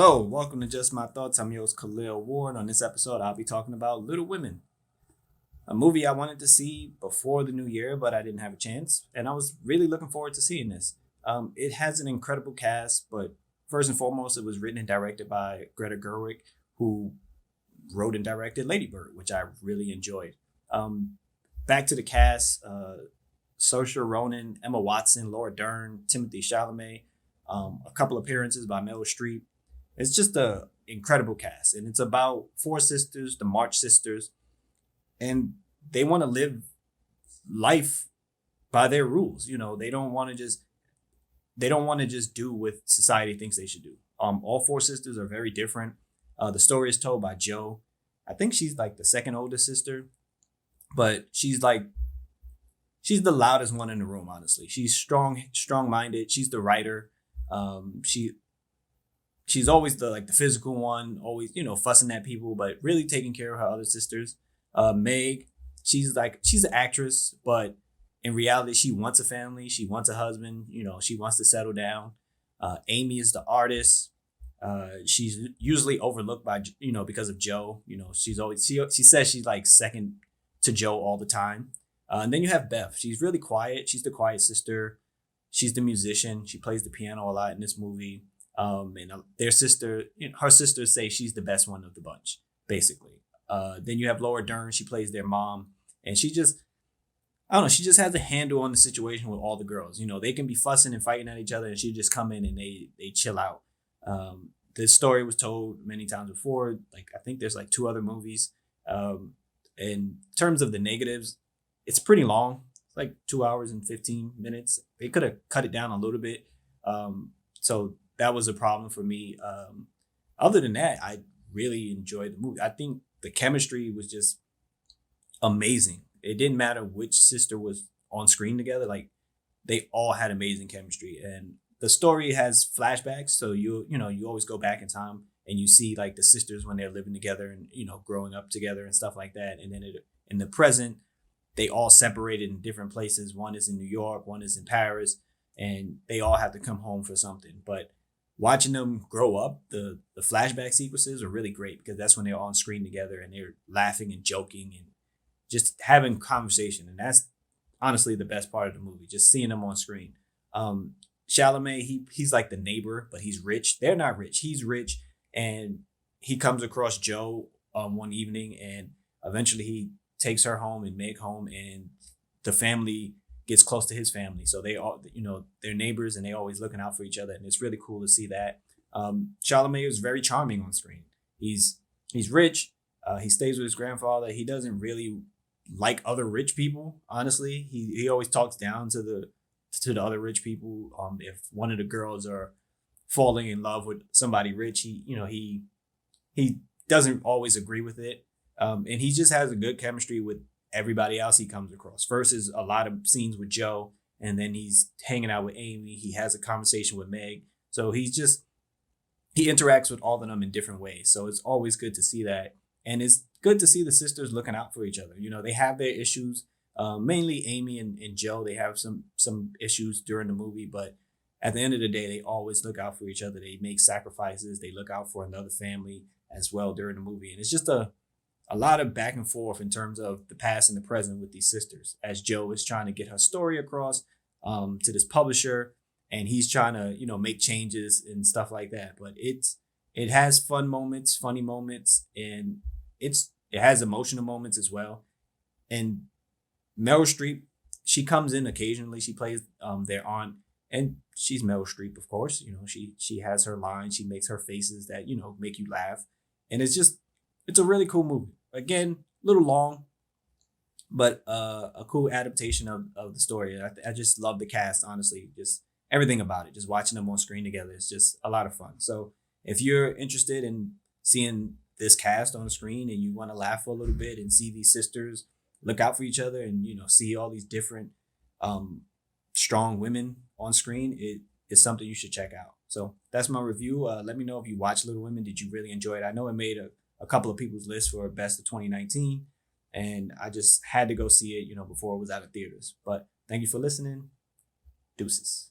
Hello, welcome to Just My Thoughts. I'm your host Khaleel Ward. On this episode, I'll be talking about Little Women, a movie I wanted to see before the new year, but I didn't have a chance, and I was really looking forward to seeing this. It has an incredible cast, but first and foremost, it was written and directed by Greta Gerwig, who wrote and directed Lady Bird, which I really enjoyed. Um, Back to the cast: Saoirse Ronan, Emma Watson, Laura Dern, Timothy Chalamet, a couple appearances by Meryl Streep. It's just a incredible cast, and it's about four sisters, the March sisters, and they want to live life by their rules. You know, they don't want to just do what society thinks they should do. All four sisters are very different. The story is told by Jo. I think she's like the second oldest sister, but she's the loudest one in the room. Honestly, she's strong minded. She's the writer. She's always the physical one, always fussing at people, but really taking care of her other sisters. Meg, she's an actress, but in reality, she wants a family. She wants a husband. She wants to settle down. Amy is the artist. She's usually overlooked by because of Jo. She says she's like second to Jo all the time. And then you have Beth. She's really quiet. She's the quiet sister. She's the musician. She plays the piano a lot in this movie. And their sister, her sisters say she's the best one of the bunch, basically. Then you have Laura Dern. She plays their mom, and I don't know, she just has a handle on the situation with all the girls. They can be fussing and fighting at each other, and she just come in and they chill out. This story was told many times before. Like, I think there's like two other movies. In terms of the negatives, it's pretty long. It's like 2 hours and 15 minutes. They could have cut it down a little bit. So that was a problem for me. Other than that, I really enjoyed the movie. I think the chemistry was just amazing. It didn't matter which sister was on screen together. Like, they all had amazing chemistry. And the story has flashbacks, so you always go back in time and you see like the sisters when they're living together and growing up together and stuff like that. And then in the present, they all separated in different places. One is in New York, one is in Paris, and they all have to come home for something. But watching them grow up, the flashback sequences are really great because that's when they're on screen together and they're laughing and joking and just having conversation. And that's honestly the best part of the movie, just seeing them on screen. Chalamet, he's like the neighbor, but he's rich. They're not rich. He's rich, and he comes across Jo one evening, and eventually he takes her home and Meg home, and the family gets close to his family. So they all, they're neighbors and they always looking out for each other. And it's really cool to see that. Chalamet is very charming on screen. He's rich. He stays with his grandfather. He doesn't really like other rich people. Honestly, he always talks down to the other rich people. If one of the girls are falling in love with somebody rich, he doesn't always agree with it. And he just has a good chemistry with everybody else he comes across. First is a lot of scenes with Jo, and then he's hanging out with Amy. He has a conversation with Meg. So he interacts with all of them in different ways. So it's always good to see that. And it's good to see the sisters looking out for each other. They have their issues. Mainly Amy and Jo, they have some issues during the movie, but at the end of the day, they always look out for each other. They make sacrifices. They look out for another family as well during the movie. And it's just a lot of back and forth in terms of the past and the present with these sisters, as Jo is trying to get her story across to this publisher, and he's trying to make changes and stuff like that. But it has fun moments, funny moments, and it has emotional moments as well. And Meryl Streep, she comes in occasionally. She plays their aunt, and she's Meryl Streep, of course. She has her lines. She makes her faces that make you laugh, and it's a really cool movie. Again, a little long, but a cool adaptation of the story. I just love the cast, honestly. Just everything about it. Just watching them on screen together is just a lot of fun. So if you're interested in seeing this cast on the screen and you want to laugh for a little bit and see these sisters look out for each other and see all these different strong women on screen, it is something you should check out. So that's my review. Let me know if you watched Little Women. Did you really enjoy it? I know it made a couple of people's list for best of 2019, and I just had to go see it, before it was out of theaters. But thank you for listening. Deuces.